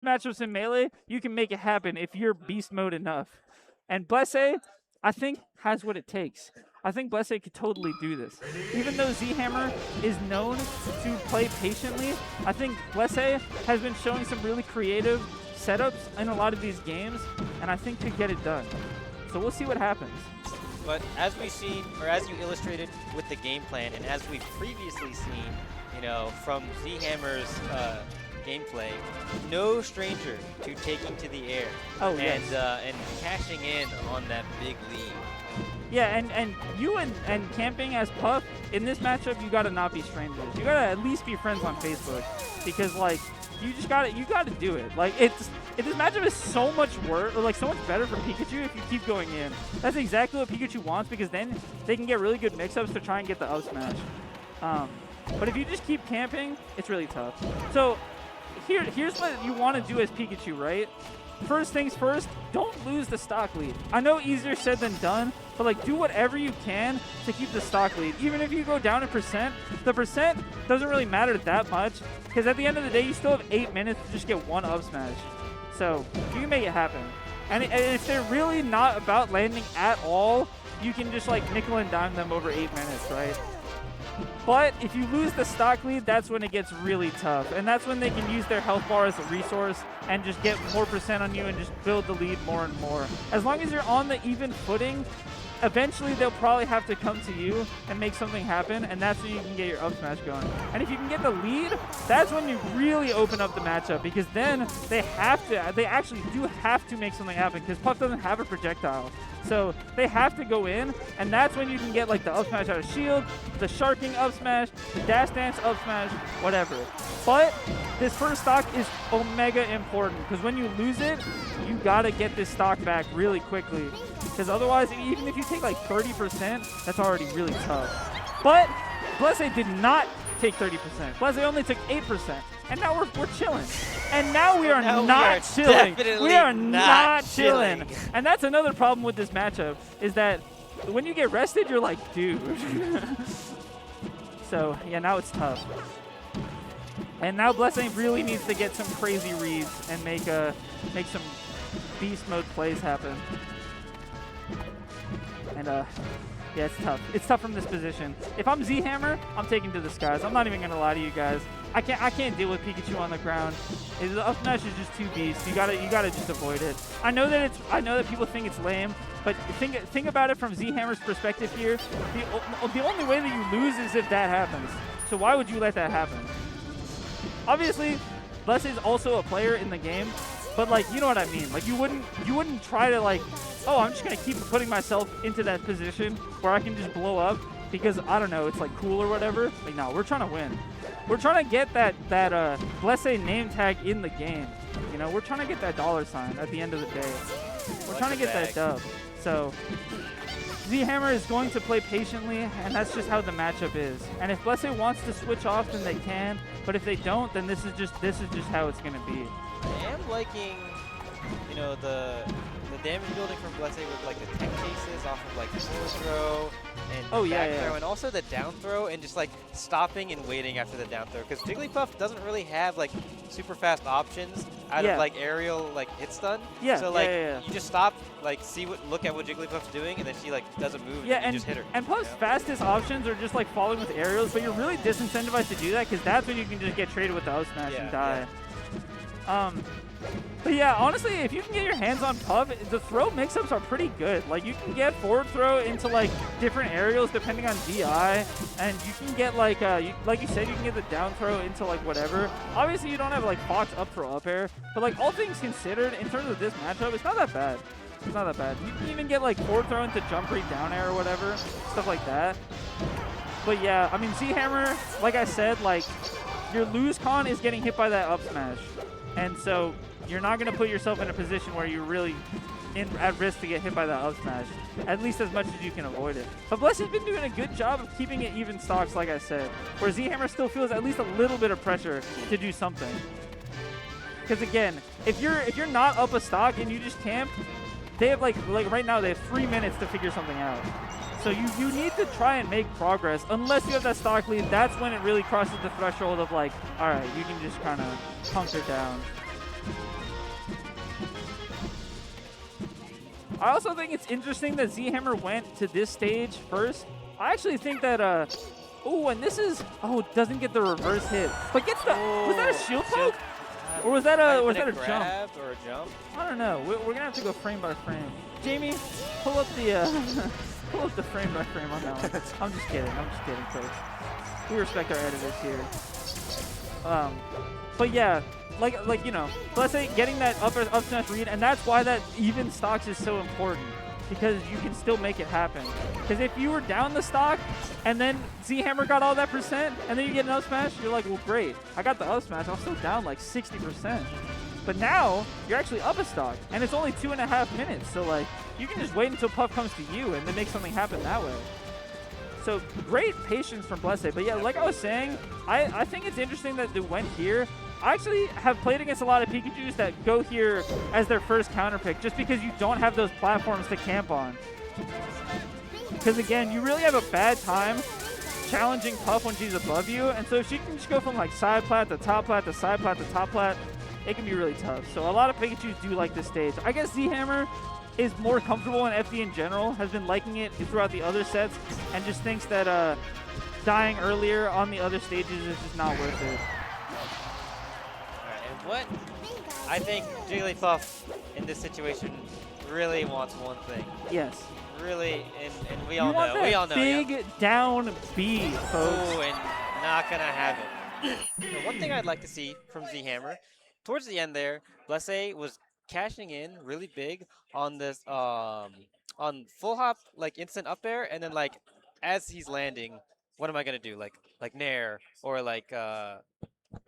matchups in Melee, you can make it happen if you're beast mode enough. And Blesse, I think, has what it takes. I think Blesse could totally do this. Even though ZHammer is known to play patiently, I think Blesse has been showing some really creative setups in a lot of these games, and I think could get it done. So we'll see what happens. But as we've seen, or as you illustrated with the game plan, and as we've previously seen, you know, from ZHammer's gameplay, no stranger to taking to the air and cashing in on that big lead. Yeah, and you and camping as Puff, in this matchup, you gotta not be strangers. You gotta at least be friends on Facebook, because like you gotta do it. Like this matchup is so much worse, or like so much better for Pikachu if you keep going in. That's exactly what Pikachu wants, because then they can get really good mix-ups to try and get the up smash. But if you just keep camping, it's really tough. So here's what you want to do as Pikachu, right? First things first, don't lose the stock lead. I know easier said than done, but like do whatever you can to keep the stock lead. Even if you go down in percent, the percent doesn't really matter that much, because at the end of the day, you still have 8 minutes to just get one up smash. So you can make it happen. And if they're really not about landing at all, you can just like nickel and dime them over 8 minutes, right? But if you lose the stock lead, that's when it gets really tough. And that's when they can use their health bar as a resource and just get more percent on you and just build the lead more and more. As long as you're on the even footing, eventually they'll probably have to come to you and make something happen, and that's when you can get your up smash going. And if you can get the lead, that's when you really open up the matchup, because then they actually do have to make something happen, because Puff doesn't have a projectile. So they have to go in, and that's when you can get like the up smash out of shield, the sharking up smash, the dash dance up smash, whatever. But this first stock is omega important, because when you lose it, you gotta get this stock back really quickly, because otherwise, even if you take like 30%, that's already really tough. But Blesse did not take 30%. Blesse only took 8%. And now we're chilling. And now we are not chilling. We are not chilling. And that's another problem with this matchup, is that when you get rested, you're like, dude. So, yeah, now it's tough. And now Blesse really needs to get some crazy reads and make some beast mode plays happen. And yeah, it's tough. It's tough from this position. If I'm ZHammer, I'm taking to the skies. I'm not even gonna lie to you guys. I can't deal with Pikachu on the ground. The up smash is just too beast. You gotta just avoid it. I know that people think it's lame, but think about it from ZHammer's perspective here. The only way that you lose is if that happens. So why would you let that happen? Obviously, Blesse is also a player in the game, but like, you know what I mean. Like you wouldn't try to like, oh, I'm just gonna keep putting myself into that position where I can just blow up because I don't know, it's like cool or whatever. Like no, we're trying to win. We're trying to get that Blesse name tag in the game. You know, we're trying to get that $sign at the end of the day. We're trying to get that dub. So ZHammer is going to play patiently, and that's just how the matchup is. And if Blesse wants to switch off, then they can. But if they don't, then this is just how it's gonna be. I am liking, you know, the damage building from Blesse with like the tech cases off of like forward throw and back throw, and also the down throw, and just like stopping and waiting after the down throw, because Jigglypuff doesn't really have like super fast options out of like aerial like hit stun. So like you just stop, like look at what Jigglypuff's doing, and then she like does a move and you just hit her. And Puff's fastest options are just like falling with aerials, but you're really disincentivized to do that, because that's when you can just get traded with the up smash and die. But yeah, honestly, if you can get your hands on Puff, the throw mix-ups are pretty good. Like, you can get forward throw into, like, different aerials depending on DI, and you can get, like you said, you can get the down throw into, like, whatever. Obviously, you don't have, like, Fox up throw up air, but, like, all things considered, in terms of this matchup, it's not that bad. It's not that bad. You can even get, like, forward throw into jump read down air or whatever, stuff like that. But yeah, I mean, ZHammer, like I said, like, your lose con is getting hit by that up smash. And so you're not going to put yourself in a position where you're really at risk to get hit by that up smash, at least as much as you can avoid it. But Blesse has been doing a good job of keeping it even stocks, like I said, where ZHammer still feels at least a little bit of pressure to do something. Because again, if you're not up a stock and you just camp, they have like right now they have 3 minutes to figure something out. So you need to try and make progress. Unless you have that stock lead, that's when it really crosses the threshold of like, all right, you can just kind of hunker down. I also think it's interesting that ZHammer went to this stage first. I actually think that, oh, and this is, oh, doesn't get the reverse hit, but gets the, was that a shield poke? Or was that a jump? Or a jump? I don't know. We're gonna have to go frame by frame. Jamie, pull up the pull up the frame by frame on that one. I'm just kidding, folks. We respect our editors here. But yeah, like you know, let's say getting that up smash read, and that's why that even stocks is so important, because you can still make it happen. Because if you were down the stock and then ZHammer got all that percent and then you get an up smash, you're like, well, great, I got the up smash, I'm still down like 60%. But now you're actually up a stock and it's only 2.5 minutes. So like you can just wait until Puff comes to you and then make something happen that way. So great patience from Blessed. But yeah, like I was saying, I think it's interesting that they went here. I actually have played against a lot of Pikachus that go here as their first counter pick just because you don't have those platforms to camp on. Because again, you really have a bad time challenging Puff when she's above you. And so if she can just go from like side plat to top plat to side plat to top plat, it can be really tough. So a lot of Pikachus do like this stage. I guess ZHammer is more comfortable in FD in general, has been liking it throughout the other sets, and just thinks that dying earlier on the other stages is just not worth it. What I think Jigglypuff in this situation really wants one thing. Yes. Really, and we all know. We all know. Big down B, folks. Ooh, and not gonna have it. Now, one thing I'd like to see from ZHammer, towards the end there, Blessé was cashing in really big on this on full hop, like instant up air, and then like as he's landing, what am I gonna do? Like nair or like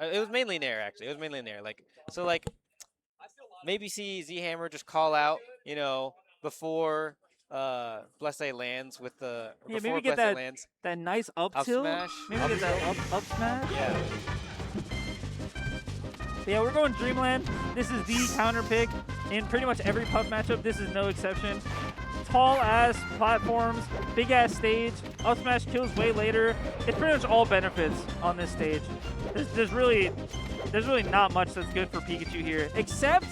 it was mainly nair, actually. It was mainly nair. Like, so, like, maybe see ZHammer just call out, you know, before Blessé lands with the... Yeah, maybe get that nice up tilt. Smash. Maybe get that up smash. Yeah. But yeah, we're going Dreamland. This is the counter pick in pretty much every Puff matchup. This is no exception. Tall-ass platforms, big-ass stage, up smash kills way later. It's pretty much all benefits on this stage. There's really not much that's good for Pikachu here, except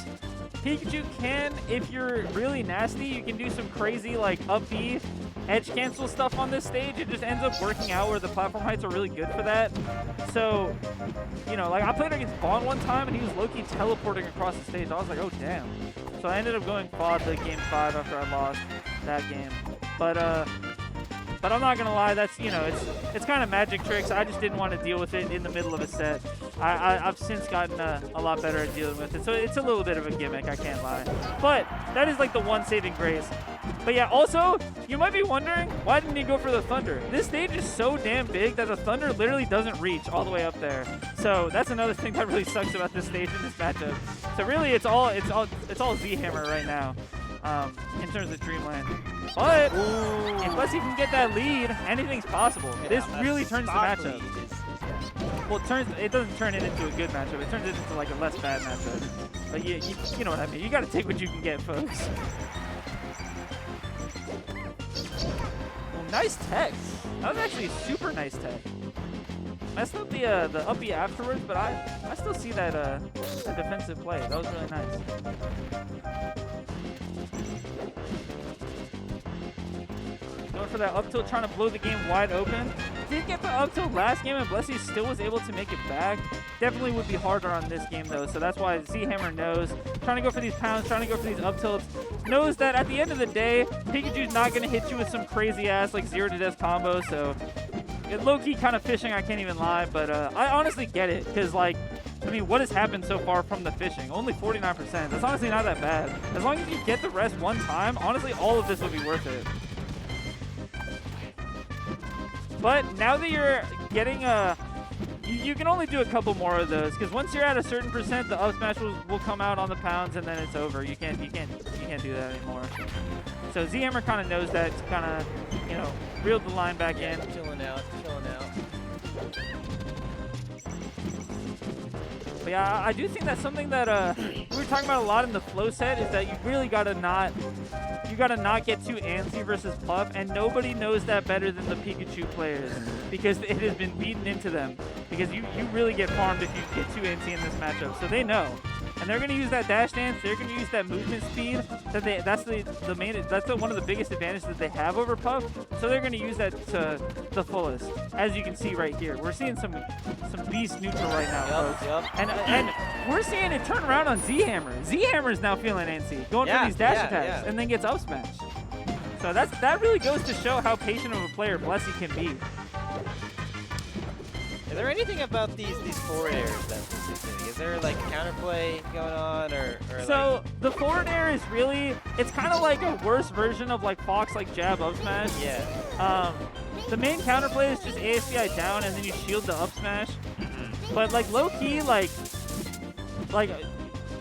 Pikachu can, if you're really nasty, you can do some crazy like up B edge cancel stuff on this stage. It just ends up working out where the platform heights are really good for that. So, you know, like I played against Bond one time and he was low-key teleporting across the stage. I was like, oh damn. So I ended up going FOD the game 5 after I lost that game. But I'm not gonna lie, that's, you know, it's kind of magic tricks. I just didn't want to deal with it in the middle of a set. I've since gotten a lot better at dealing with it, so it's a little bit of a gimmick, I can't lie. But that is like the one saving grace. But yeah, also, you might be wondering, why didn't he go for the Thunder? This stage is so damn big that the Thunder literally doesn't reach all the way up there. So that's another thing that really sucks about this stage in this matchup. So really, it's all ZHammer right now. In terms of Dreamland. But unless he can get that lead, anything's possible. Yeah, this really turns the matchup. Well, it doesn't turn it into a good matchup. It turns it into like a less bad matchup. But you know what I mean. You got to take what you can get, folks. Well, nice tech. That was actually a super nice tech. Messed up the up B afterwards, but I still see that defensive play. That was really nice. Going for that up tilt, trying to blow the game wide open. Did get the up tilt last game, and Blessy still was able to make it back. Definitely would be harder on this game, though, so that's why ZHammer knows. Trying to go for these pounds, trying to go for these up tilts. Knows that at the end of the day, Pikachu's not going to hit you with some crazy-ass, like, 0-to-death combo, so... low-key kind of fishing, I can't even lie, but I honestly get it, because, like, I mean, what has happened so far from the fishing? Only 49%. That's honestly not that bad. As long as you get the rest one time, honestly, all of this would be worth it. But now that you're getting you can only do a couple more of those, because once you're at a certain percent, the up smash will come out on the pounds, and then it's over. You can't do that anymore. So ZHammer kind of knows that, to kind of, you know, reeled the line back in. Chilling out. But yeah, I do think that's something that we were talking about a lot in the flow set, is that you really gotta not get too antsy versus Puff, and nobody knows that better than the Pikachu players, because it has been beaten into them. Because you really get farmed if you get too antsy in this matchup, so they know. and they're gonna use that dash dance. They're gonna use that movement speed. That's one of the biggest advantages that they have over Puff. So they're gonna use that to the fullest, as you can see right here. We're seeing some beast neutral right now, folks. And we're seeing it turn around on ZHammer. ZHammer is now feeling antsy, going for these dash attacks, and then gets up smash. So that really goes to show how patient of a player Blessy can be. Is there anything about these forward airs that's specific? Is there like counterplay going on, or so like the forward air is really, it's kind of like a worse version of like Fox like jab up smash. Yeah. The main counterplay is just ASCI down and then you shield the up smash. But like low key, like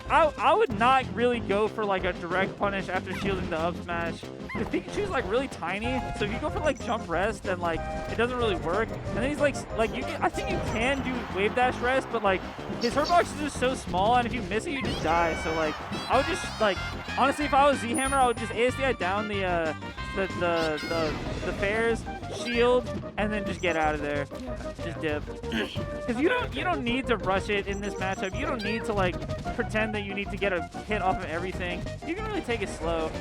I would not really go for like a direct punish after shielding the up smash. Because Pikachu's like really tiny, so if you go for like jump rest, then like it doesn't really work. And then he's like you can, I think you can do wave dash rest, but like his hurt box is just so small, and if you miss it, you just die. So like I would just like honestly, if I was ZHammer, I would just ASDI down the fairs, shield, and then just get out of there. Just dip. Because you don't need to rush it in this matchup. You don't need to like pretend that you need to get a hit off of everything. You can really take it slow.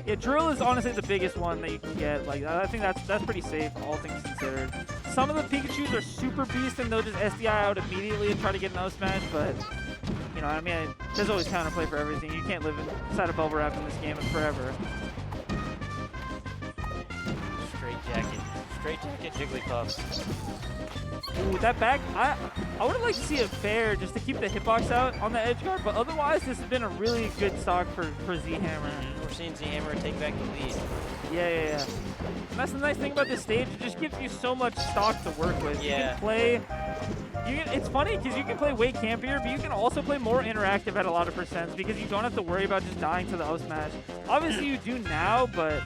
Yeah, drill is honestly the biggest one that you can get. Like I think that's pretty safe, all things considered. Some of the Pikachus are super beast and they'll just SDI out immediately and try to get an up smash, but you know, I mean, there's always counterplay for everything. You can't live inside a bubble wrap in this game forever. Straight jacket, Jigglypuff. Ooh, that back, I would have liked to see a fair just to keep the hitbox out on the edge guard, but otherwise this has been a really good stock for ZHammer. We're seeing ZHammer take back the lead. Yeah. And that's the nice thing about this stage. It just gives you so much stock to work with. Yeah. You can play. It's funny because you can play way campier, but you can also play more interactive at a lot of percents because you don't have to worry about just dying to the up smash. Obviously you do now, but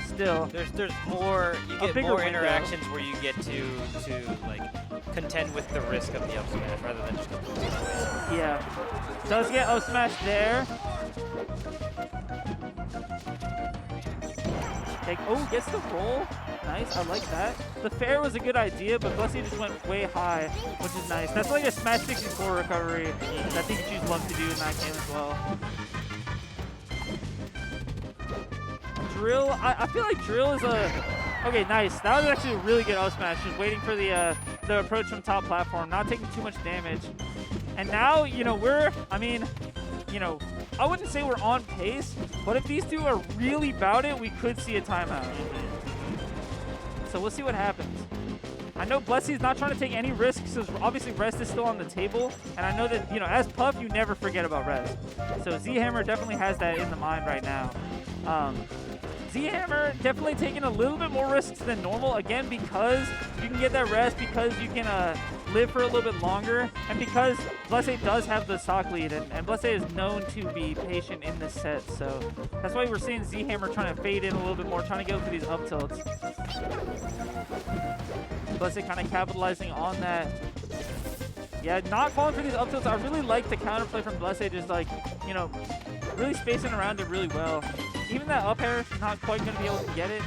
still. There's more. You get more interactions where you get to like contend with the risk of the up smash rather than just completely away. Yeah. Does get up smash there. Gets the roll. Nice, I like that. The fair was a good idea, but Blessy just went way high, which is nice. That's like a Smash 64 recovery that Pikachus love to do in that game as well. Drill, I feel like Drill is okay, nice. That was actually a really good up smash, just waiting for the approach from top platform, not taking too much damage. And now, you know, I wouldn't say we're on pace, but if these two are really about it, we could see a timeout. So we'll see what happens. I know Blessy's not trying to take any risks, because obviously rest is still on the table. And I know that, you know, as Puff, you never forget about rest. So ZHammer definitely has that in the mind right now. ZHammer definitely taking a little bit more risks than normal, again, because you can get that rest, because you can live for a little bit longer, and because Blessy does have the stock lead, and Blessy is known to be patient in this set, so that's why we're seeing ZHammer trying to fade in a little bit more, trying to go for these up tilts. Blessy kind of capitalizing on that. Yeah, not falling for these up tilts. I really like the counterplay from Blessy, just like, you know, really spacing around it really well. Even that up air, not quite going to be able to get it.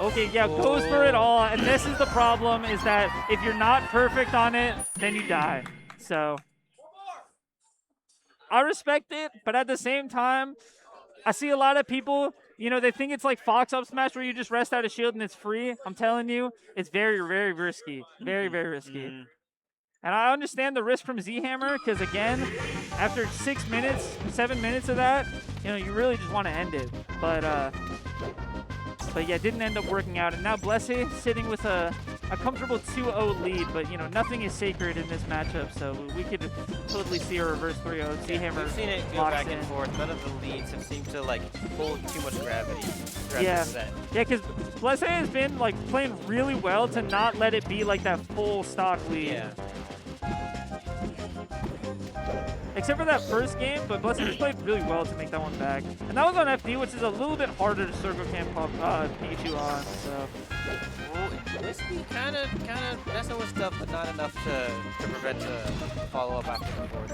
Okay, yeah, goes for it all. And this is the problem, is that if you're not perfect on it, then you die. So I respect it, but at the same time, I see a lot of people, you know, they think it's like Fox up smash where you just rest out a shield and it's free. I'm telling you, it's very, very risky. Very, very risky. And I understand the risk from ZHammer because, again, after 6 minutes, 7 minutes of that, you know, you really just want to end it. But yeah, it didn't end up working out. And now Blessy sitting with a comfortable 2-0 lead. But, you know, nothing is sacred in this matchup. So we could totally see a reverse 3-0. ZHammer We've seen it go back and forth. None of the leads have seemed to, like, hold too much gravity throughout the set. Yeah, because Blessy has been, like, playing really well to not let it be, like, that full stock lead. Yeah. Except for that first game, but Blessy just played really well to make that one back. And that was on FD, which is a little bit harder to circle camp Pikachu on, so. Well, this be kind of messing with stuff, but not enough to prevent a follow-up after the fourth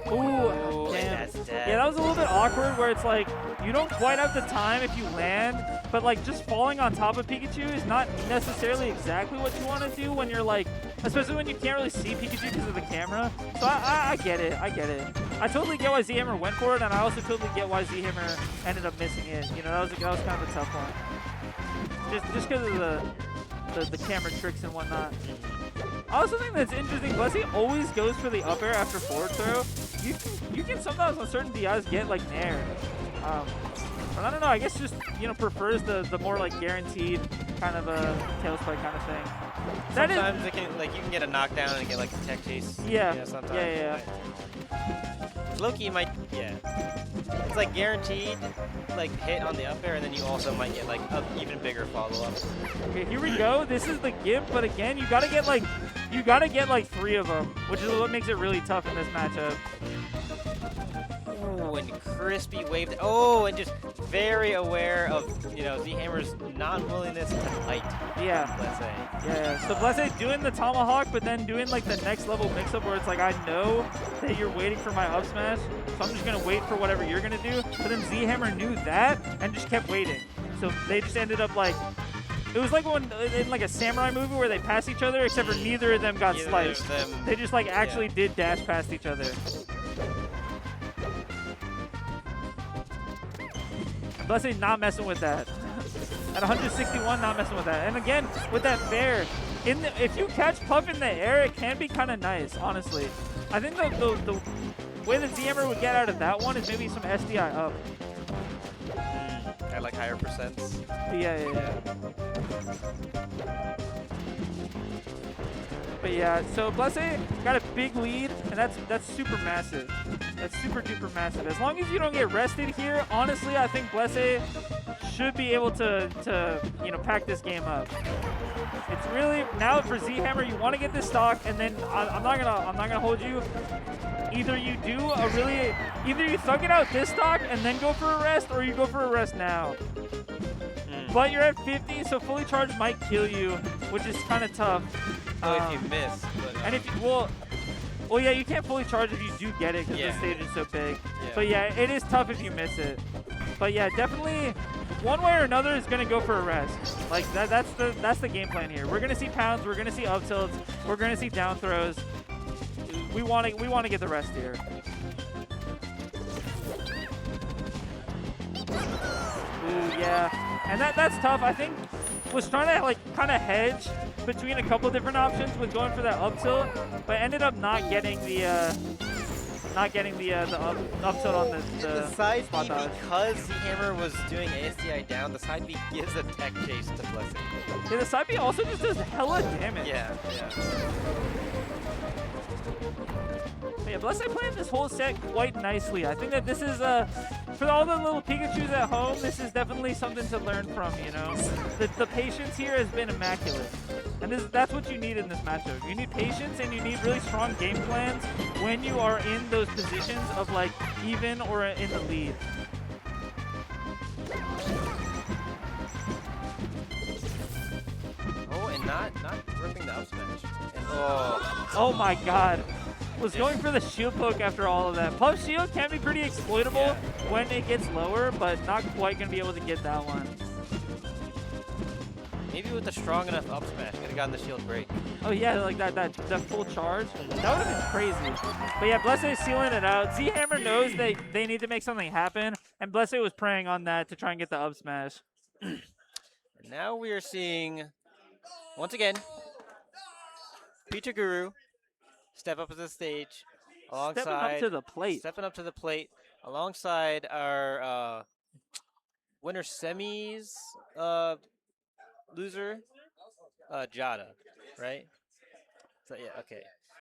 row. Ooh, damn. That's dead. Yeah, that was a little bit awkward where it's like, you don't quite have the time if you land, but like just falling on top of Pikachu is not necessarily exactly what you want to do when you're like especially when you can't really see Pikachu because of the camera. So I get it. I get it. I totally get why ZHammer went for it, and I also totally get why ZHammer ended up missing it. You know, that was kind of a tough one. Just because of the camera tricks and whatnot. I also think that's interesting. Blessey always goes for the up air after forward throw. You can sometimes on certain DIs get like nair. But I don't know. I guess just prefers the more like guaranteed kind of a tail spike kind of thing. Sometimes it can you can get a knockdown and get like a tech chase. Yeah. Sometimes. Yeah. Loki might. Yeah. It's like guaranteed like hit on the up air, and then you also might get like an even bigger follow up. Okay, here we go. This is the gimp, but again, you gotta get like 3 of them, which is what makes it really tough in this matchup. Oh, and crispy waved. Oh, and just very aware of ZHammer's non-willingness to fight. Yeah. Blessey. Yeah. So Blessey doing the tomahawk, but then doing like the next level mix-up where it's like I know that you're waiting for my up smash, so I'm just gonna wait for whatever you're gonna do. But then ZHammer knew that and just kept waiting. So they just ended up like. It was like when in like a samurai movie where they pass each other, except for neither of them got sliced. They just like actually did dash past each other. Blessey not messing with that. At 161, not messing with that. And again, with that fair, if you catch Puff in the air, it can be kind of nice, honestly. I think the way that ZHammer would get out of that one is maybe some SDI up. At like higher percents. Yeah. But yeah, so Blessey got a big lead, and that's super massive. That's super duper massive. As long as you don't get rested here, honestly, I think Blessey should be able to pack this game up. It's really now for ZHammer, you want to get this stock, and then I'm not gonna hold you. Either you thug it out this stock and then go for a rest, or you go for a rest now. But you're at 50, so fully charged might kill you, which is kind of tough. If you miss. And if you, well, yeah, you can't fully charge if you do get it because the stage is so big. Yeah. But yeah, it is tough if you miss it. But yeah, definitely, one way or another is gonna go for a rest. Like that's the game plan here. We're gonna see pounds, we're gonna see up tilts, we're gonna see down throws. We want to get the rest here. Ooh, yeah, and that's tough. I think was trying to like kind of hedge between a couple different options with going for that up tilt, but ended up not getting the up tilt on the side spot B, dodge. because ZHammer was doing ASDI down, the side B gives a tech chase to Blessey. Yeah, the side B also just does hella damage. Yeah. But yeah, Blessey playing this whole set quite nicely. I think that this is for all the little Pikachus at home, this is definitely something to learn from, The patience here has been immaculate. And that's what you need in this matchup. You need patience and you need really strong game plans when you are in those positions of like even or in the lead. Oh, and not ripping the up smash. And, oh my god. Was going for the shield poke after all of that. Puff shield can be pretty exploitable when it gets lower, but not quite going to be able to get that one. Maybe with a strong enough up smash, could have gotten the shield break. Oh yeah, like that full charge. That would have been crazy. But yeah, Blessey is sealing it out. ZHammer knows they need to make something happen, and Blessey was preying on that to try and get the up smash. And now we are seeing, once again, Pikachu Guru step up to the stage alongside stepping up to the plate alongside our winner semis loser Jada, right? So yeah, okay.